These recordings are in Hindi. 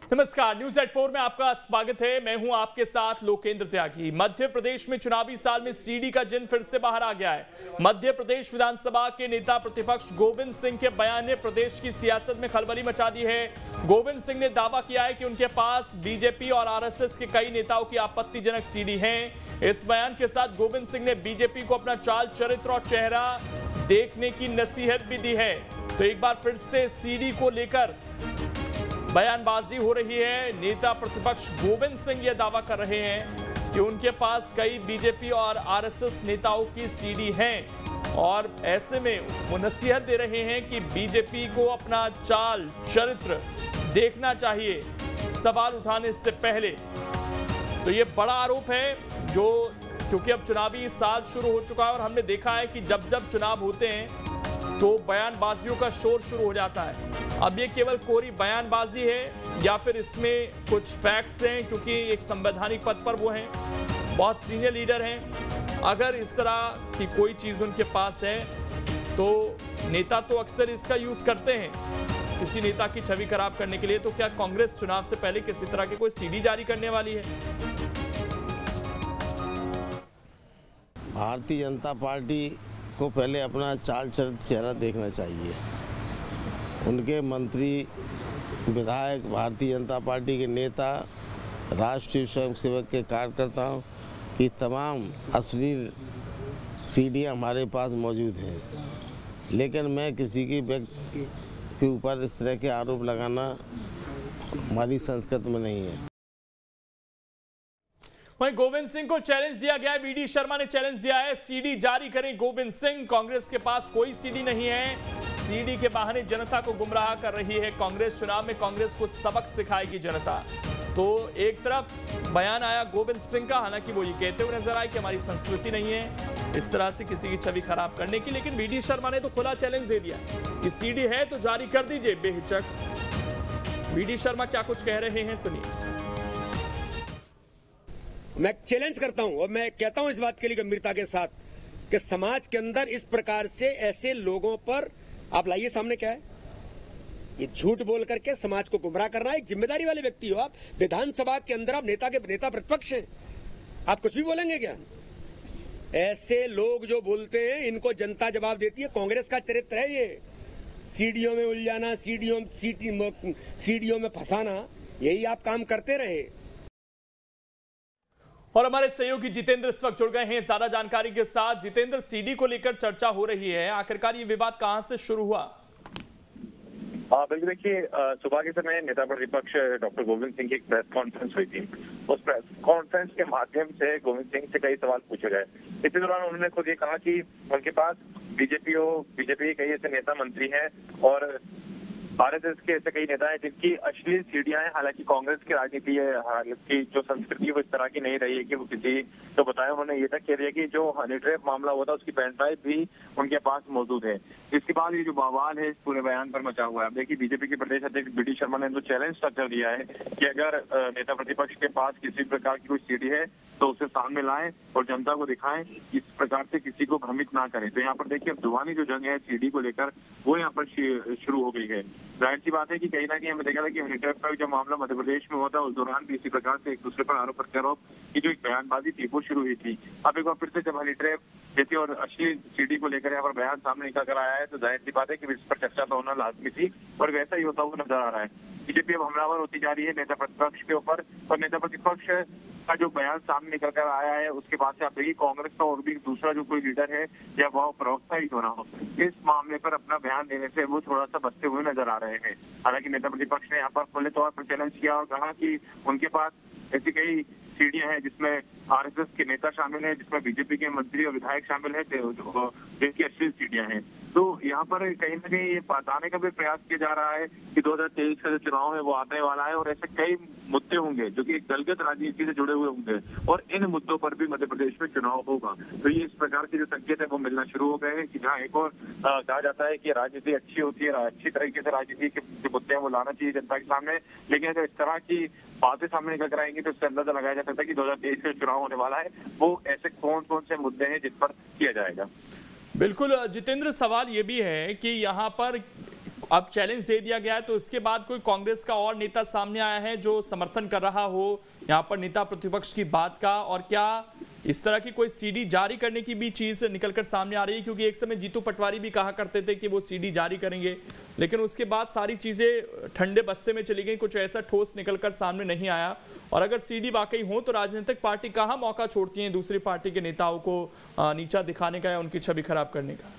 नमस्कार, न्यूज एट 4 में आपका स्वागत है। मैं हूं आपके साथ लोकेंद्र त्यागी। मध्य प्रदेश में चुनावी साल में सीडी का जिन फिर से बाहर आ गया है। मध्य प्रदेश विधानसभा के नेता प्रतिपक्ष गोविंद सिंह के बयान ने प्रदेश की सियासत में खलबली मचा दी है। गोविंद सिंह ने दावा किया है कि उनके पास बीजेपी और आरएसएस के कई नेताओं की आपत्तिजनक सीडी है। इस बयान के साथ गोविंद सिंह ने बीजेपी को अपना चाल चरित्र और चेहरा देखने की नसीहत भी दी है। तो एक बार फिर से सीडी को लेकर बयानबाजी हो रही है। नेता प्रतिपक्ष गोविंद सिंह यह दावा कर रहे हैं कि उनके पास कई बीजेपी और आरएसएस नेताओं की सीडी हैं और ऐसे में वो नसीहत दे रहे हैं कि बीजेपी को अपना चाल चरित्र देखना चाहिए सवाल उठाने से पहले। तो ये बड़ा आरोप है क्योंकि अब चुनावी साल शुरू हो चुका है और हमने देखा है कि जब जब चुनाव होते हैं तो बयानबाजियों का शोर शुरू हो जाता है। अब ये केवल कोरी बयानबाजी है या फिर इसमें कुछ फैक्ट्स हैं, क्योंकि एक संवैधानिक पद पर वो हैं, बहुत सीनियर लीडर हैं। अगर इस तरह की कोई चीज़ उनके पास है तो नेता तो अक्सर इसका यूज़ करते हैं किसी नेता की छवि खराब करने के लिए। तो क्या कांग्रेस चुनाव से पहले किसी तरह की कोई सीडी जारी करने वाली है? भारतीय जनता पार्टी को पहले अपना चाल चरित्र चेहरा देखना चाहिए। उनके मंत्री, विधायक, भारतीय जनता पार्टी के नेता, राष्ट्रीय स्वयंसेवक के कार्यकर्ताओं की तमाम अश्लील सीडियां हमारे पास मौजूद हैं। लेकिन मैं किसी की व्यक्ति के ऊपर इस तरह के आरोप लगाना हमारी संस्कृति में नहीं है। वहीं गोविंद सिंह को चैलेंज दिया गया है। वीडी शर्मा ने चैलेंज दिया है, सीडी जारी करें गोविंद सिंह। कांग्रेस के पास कोई सीडी नहीं है। सीडी के बहाने जनता को गुमराह कर रही है कांग्रेस। चुनाव में कांग्रेस को सबक सिखाएगी जनता। तो एक तरफ बयान आया गोविंद सिंह का, हालांकि वो ये कहते हुए नजर आए कि हमारी संस्कृति नहीं है इस तरह से किसी की छवि खराब करने की। लेकिन वीडी शर्मा ने तो खुला चैलेंज दे दिया कि सीडी है तो जारी कर दीजिए बेहिचक। वीडी शर्मा क्या कुछ कह रहे हैं, सुनिए। मैं चैलेंज करता हूं और मैं कहता हूं इस बात के लिए गंभीरता के साथ कि समाज के अंदर इस प्रकार से ऐसे लोगों पर आप लाइए सामने क्या है। ये झूठ बोल करके समाज को गुमराह करना। एक जिम्मेदारी वाले व्यक्ति हो आप, विधानसभा के अंदर आप नेता प्रतिपक्ष हैं, आप कुछ भी बोलेंगे क्या? ऐसे लोग जो बोलते हैं इनको जनता जवाब देती है। कांग्रेस का चरित्र है ये, सीडीओ में उलझाना, सीडीओ में फंसाना, यही आप काम करते रहे। और हमारे सहयोगी जितेंद्र इस वक्त जुड़ गए हैं ज्यादा जानकारी के साथ। जितेंद्र, सीडी को लेकर चर्चा हो रही है, आखिरकार ये विवाद कहां से शुरू हुआ? बिल्कुल, देखिए सुबह के समय नेता प्रतिपक्ष डॉक्टर गोविंद सिंह की एक प्रेस कॉन्फ्रेंस हुई थी। उस प्रेस कॉन्फ्रेंस के माध्यम से गोविंद सिंह से कई सवाल पूछे गए। इसी दौरान उन्होंने खुद ये कहा कि उनके पास बीजेपी के कई ऐसे नेता मंत्री हैं और आरएसएस के ऐसे कई नेता हैं जिनकी अश्लील सीडियां हैं। हालांकि कांग्रेस की राजनीति की जो संस्कृति है वो इस तरह की नहीं रही है कि वो किसी तो बताया। उन्होंने ये तक कह दिया कि जो हनी ट्रैप मामला हुआ था उसकी पेन ड्राइव भी उनके पास मौजूद है। इसके बाद ये जो बवाल है इस पूरे बयान पर मचा हुआ है। अब देखिए, बीजेपी के प्रदेश अध्यक्ष वीडी शर्मा ने तो चैलेंज तक कर दिया है कि अगर नेता प्रतिपक्ष के पास किसी प्रकार की कोई सीडी है तो उसे सामने लाएं और जनता को दिखाएं, इस प्रकार से किसी को भ्रमित ना करें। तो यहाँ पर देखिए, अब जुबानी जो जंग है सीडी को लेकर वो यहाँ पर शुरू हो गई है। जाहिर सी बात है कि कहीं ना कहीं हमें देखा था कि हनी ट्रैप का जो मामला मध्य प्रदेश में हुआ था उस दौरान भी इसी प्रकार से एक दूसरे पर आरोप प्रत्यारोप की जो एक बयानबाजी थी वो शुरू हुई थी। अब एक बार फिर से जब हनी ट्रैप जैसी और अश्लील सीडी को लेकर यहाँ पर बयान सामने निकल कर आया है तो जाहिर सी बात है कि इस पर चर्चा तो होना लाजमी थी और वैसा ही होता हुआ नजर आ रहा है। बीजेपी अब हमलावर होती जा रही है नेता प्रतिपक्ष के ऊपर और नेता प्रतिपक्ष का जो बयान सामने निकल कर आया है उसके बाद से आप देखिए कांग्रेस का और भी दूसरा जो कोई लीडर है या वह प्रवक्ता ही क्यों ना हो, इस मामले पर अपना बयान देने से वो थोड़ा सा बचते हुए नजर आ रहे हैं। हालांकि नेता प्रतिपक्ष ने यहाँ पर खुले तौर पर चैलेंज किया और कहा कि उनके पास ऐसी कई सीडियां हैं जिसमें आरएसएस के नेता शामिल हैं, जिसमें बीजेपी के मंत्री और विधायक शामिल हैं, जिनकी अश्लील सीडियां हैं। तो यहाँ पर कहीं ना कहीं ये बताने का भी प्रयास किया जा रहा है कि 2023 का जो चुनाव है वो आने वाला है और ऐसे कई मुद्दे होंगे जो कि एक दलगत राजनीति से जुड़े हुए होंगे और इन मुद्दों पर भी मध्य प्रदेश में चुनाव होगा। तो ये इस प्रकार के जो संकेत है वो मिलना शुरू हो गए हैं कि जहाँ एक और कहा जाता है कि राजनीति अच्छी होती है, अच्छी तरीके से राजनीति के जो मुद्दे हैं वो लाना चाहिए जनता के सामने, लेकिन अगर इस तरह की बातें सामने निकल कर आएंगी तो इससे अंदाजा लगाया जा सकता है कि 2023 का चुनाव होने वाला है वो ऐसे कौन कौन से मुद्दे हैं जिन पर किया जाएगा। बिल्कुल जितेंद्र, सवाल ये भी है कि यहाँ पर अब चैलेंज दे दिया गया है, तो इसके बाद कोई कांग्रेस का और नेता सामने आया है जो समर्थन कर रहा हो यहाँ पर नेता प्रतिपक्ष की बात का? और क्या इस तरह की कोई सीडी जारी करने की भी चीज निकलकर सामने आ रही है? क्योंकि एक समय जीतू पटवारी भी कहा करते थे कि वो सीडी जारी करेंगे, लेकिन उसके बाद सारी चीजें ठंडे बस्ते में चली गई, कुछ ऐसा ठोस निकलकर सामने नहीं आया। और अगर सीडी वाकई हो तो राजनीतिक पार्टी कहाँ मौका छोड़ती है दूसरी पार्टी के नेताओं को नीचा दिखाने का या उनकी छवि खराब करने का?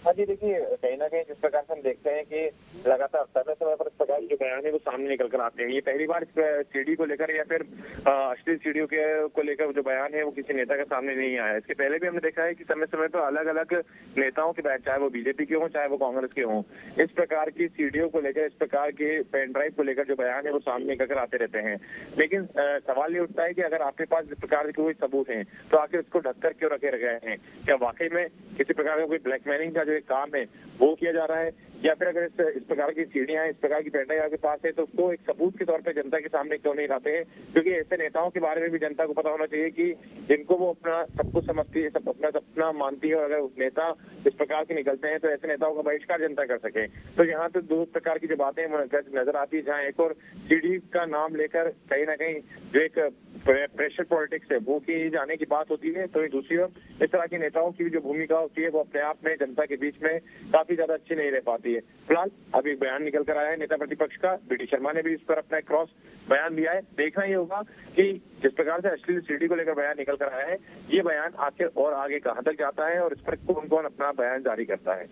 हाँ जी, देखिए कहीं ना कहीं जिस प्रकार से हम देखते हैं कि लगातार समय समय पर इस प्रकार के बयान है वो सामने निकल कर आते हैं। ये पहली बार सीडी को लेकर या फिर अश्लील सीडियों को लेकर जो बयान है वो किसी नेता के सामने नहीं आया। इसके पहले भी हमने देखा है कि समय समय पर अलग अलग नेताओं के बयान, चाहे वो बीजेपी के हों चाहे वो कांग्रेस के हों, इस प्रकार की सीडियों को लेकर, इस प्रकार के पेन ड्राइव को लेकर जो बयान है वो सामने निकल कर आते रहते हैं। लेकिन सवाल ये उठता है कि अगर आपके पास इस प्रकार के कोई सबूत हैं तो आखिर इसको ढककर क्यों रखे गए हैं? क्या वाकई में किसी प्रकार का कोई ब्लैकमेलिंग का जो काम है वो किया जा रहा है, या फिर अगर इस प्रकार की सीढ़ियां, इस प्रकार की पेंडाई आपके पास है तो उसको एक सबूत के तौर पे जनता के सामने क्यों नहीं लाते हैं? क्योंकि ऐसे नेताओं के बारे में भी जनता को पता होना चाहिए कि जिनको वो अपना सब कुछ समझती है, सब अपना सपना मानती है, और अगर नेता इस प्रकार के निकलते हैं तो ऐसे नेताओं का बहिष्कार जनता कर सके। तो यहाँ तो दो प्रकार की जो बातें नजर आती है, जहाँ एक और सीढ़ी का नाम लेकर कहीं ना कहीं जो एक प्रेशर पॉलिटिक्स है वो की जाने की बात होती है, तो दूसरी ओर इस तरह के नेताओं की जो भूमिका होती है वो अपने आप में जनता के बीच में काफी ज्यादा अच्छी नहीं रह पाती है। फिलहाल अभी एक बयान निकल कर आया है नेता प्रतिपक्ष का, बीडी शर्मा ने भी इस पर अपना क्रॉस बयान दिया है। देखना ये होगा कि जिस प्रकार से अश्लील सीडी को लेकर बयान निकल कर आया है, ये बयान आखिर और आगे कहां तक जाता है और इस पर कौन कौन अपना बयान जारी करता है।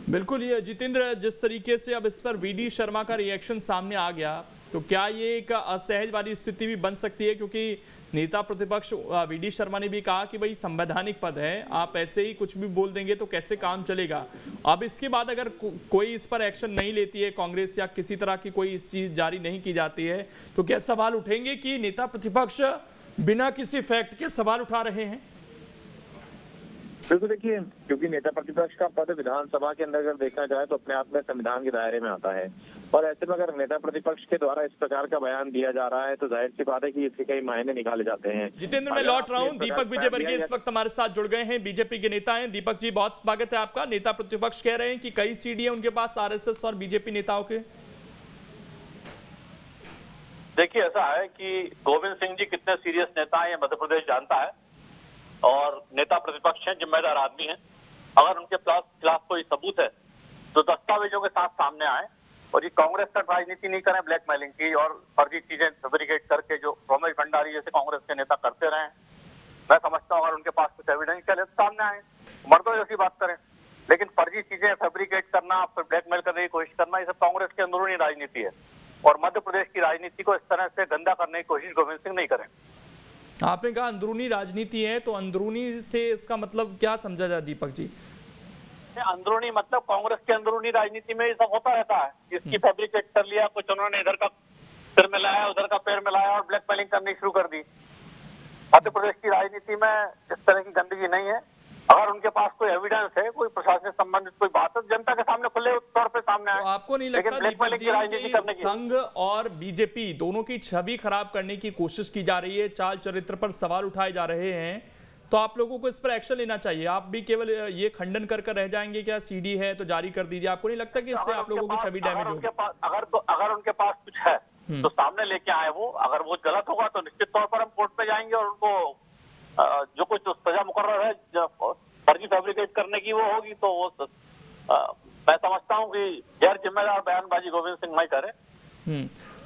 बिल्कुल, ये जितेंद्र, जिस तरीके से अब इस पर वीडी शर्मा का रिएक्शन सामने आ गया, तो क्या ये एक असहज वाली स्थिति भी बन सकती है? क्योंकि नेता प्रतिपक्ष वीडी शर्मा ने भी कहा कि भाई संवैधानिक पद है, आप ऐसे ही कुछ भी बोल देंगे तो कैसे काम चलेगा। अब इसके बाद अगर कोई इस पर एक्शन नहीं लेती है कांग्रेस, या किसी तरह की कोई इस चीज जारी नहीं की जाती है, तो क्या सवाल उठेंगे कि नेता प्रतिपक्ष बिना किसी फैक्ट के सवाल उठा रहे हैं? बिल्कुल, देखिए क्योंकि नेता प्रतिपक्ष का पद विधानसभा के अंदर अगर देखा जाए तो अपने आप में संविधान के दायरे में आता है, और ऐसे में अगर नेता प्रतिपक्ष के द्वारा इस प्रकार का बयान दिया जा रहा है तो जाहिर सी बात है कि इसके कई मायने निकाले जाते हैं। जितेंद्र, मैं लौट रहा हूं। दीपक विजयवर्गीय इस वक्त हमारे साथ जुड़ गए हैं, बीजेपी के नेता हैं। दीपक जी, बहुत स्वागत है आपका। नेता प्रतिपक्ष कह रहे हैं कि कई सीडी है उनके पास आरएसएस और बीजेपी नेताओं के। देखिए, ऐसा है कि गोविंद सिंह जी कितने सीरियस नेता हैं मध्य प्रदेश जानता है, और नेता प्रतिपक्ष हैं, जिम्मेदार आदमी हैं। अगर उनके खिलाफ कोई सबूत है तो दस्तावेजों के साथ सामने आए, और ये कांग्रेस का राजनीति नहीं करें ब्लैकमेलिंग की और फर्जी चीजें फैब्रिकेट करके जो रमेश भंडारी जैसे कांग्रेस के नेता करते रहे। मैं समझता हूँ अगर उनके पास कुछ एविडेंशियल है तो सामने आए, मर्दों जैसी बात करें। लेकिन फर्जी चीजें फैब्रिकेट करना, फिर ब्लैकमेल करने की कोशिश करना, ये सब कांग्रेस की अंदरूनी राजनीति है, और मध्य प्रदेश की राजनीति को इस तरह से गंदा करने की कोशिश गोविंद सिंह नहीं करें। आपने कहा अंदरूनी राजनीति है, तो अंदरूनी से इसका मतलब क्या समझा जाए दीपक जी? अंदरूनी मतलब कांग्रेस के अंदरूनी राजनीति में ये सब होता रहता है। इसकी फैब्रिकेट कर लिया, कुछ उन्होंने इधर का सिर में लाया, उधर का पैर में लाया और ब्लैकमेलिंग करनी शुरू कर दी। मध्य प्रदेश की राजनीति में इस तरह की गंदगी नहीं है। अगर उनके पास कोई एविडेंस है, कोई प्रशासन से संबंधित कोई बात है, जनता के सामने खुले तौर पे सामने आए। तो आपको नहीं लगता दीपक जी कि संघ और बीजेपी दोनों की छवि खराब करने की कोशिश की जा रही है, चाल चरित्र पर सवाल उठाए जा रहे हैं, तो आप लोगों को इस पर एक्शन लेना चाहिए? आप भी केवल ये खंडन कर रह जाएंगे क्या सीडी है तो जारी कर दीजिए? आपको नहीं लगता कि इससे आप लोगों की छवि डैमेज होगी? अगर उनके पास कुछ है तो सामने लेके आए वो। अगर वो गलत होगा तो निश्चित तौर पर हम कोर्ट पे जाएंगे और उनको जो कुछ सजा मुकर्रर है फर्जी फैब्रिकेट करने की वो होगी, तो वो मैं समझता हूँ कि गैर जिम्मेदार बयानबाजी गोविंद सिंह नहीं करे।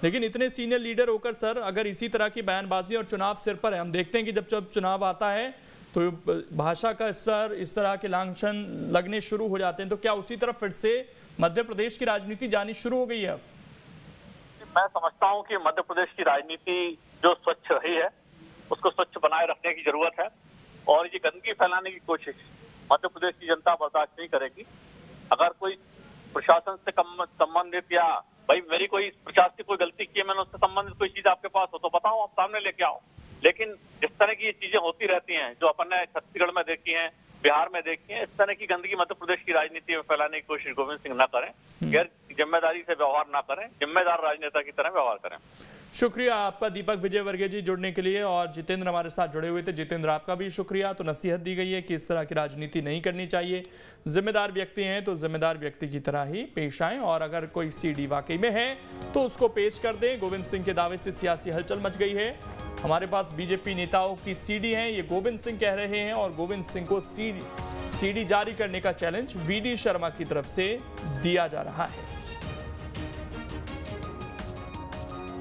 लेकिन इतने सीनियर लीडर होकर सर अगर इसी तरह की बयानबाजी, और चुनाव सिर पर है, हम देखते हैं कि जब चुनाव आता है तो भाषा का स्तर, इस तरह के लांछन लगने शुरू हो जाते हैं, तो क्या उसी तरफ फिर से मध्य प्रदेश की राजनीति जानी शुरू हो गई है? मैं समझता हूं कि मध्य प्रदेश की राजनीति जो स्वच्छ रही है उसको स्वच्छ बनाए रखने की जरूरत है, और ये गंदगी फैलाने की कोशिश मध्य प्रदेश की जनता बर्दाश्त नहीं करेगी। अगर कोई प्रशासन से संबंधित, या भाई मेरी कोई प्रशासनिक कोई गलती की है, मैंने उससे संबंधित कोई चीज आपके पास हो तो बताओ, आप सामने लेके आओ। लेकिन इस तरह की ये चीजें होती रहती हैं जो अपन ने छत्तीसगढ़ में देखी हैं, बिहार में देखी हैं। इस तरह की गंदगी मध्य प्रदेश की राजनीति में फैलाने की कोशिश गोविंद सिंह न करें, गैर जिम्मेदारी से व्यवहार ना करें, जिम्मेदार राजनेता की तरह व्यवहार करें। शुक्रिया आपका दीपक विजयवर्गीय जी जुड़ने के लिए, और जितेंद्र हमारे साथ जुड़े हुए थे। जितेंद्र आपका भी शुक्रिया। तो नसीहत दी गई है कि इस तरह की राजनीति नहीं करनी चाहिए, जिम्मेदार व्यक्ति हैं तो जिम्मेदार व्यक्ति की तरह ही पेश आएं, और अगर कोई सीडी वाकई में है तो उसको पेश कर दें। गोविंद सिंह के दावे से सियासी हलचल मच गई है। हमारे पास बीजेपी नेताओं की सीडी है, ये गोविंद सिंह कह रहे हैं, और गोविंद सिंह को सीडी जारी करने का चैलेंज वीडी शर्मा की तरफ से दिया जा रहा है।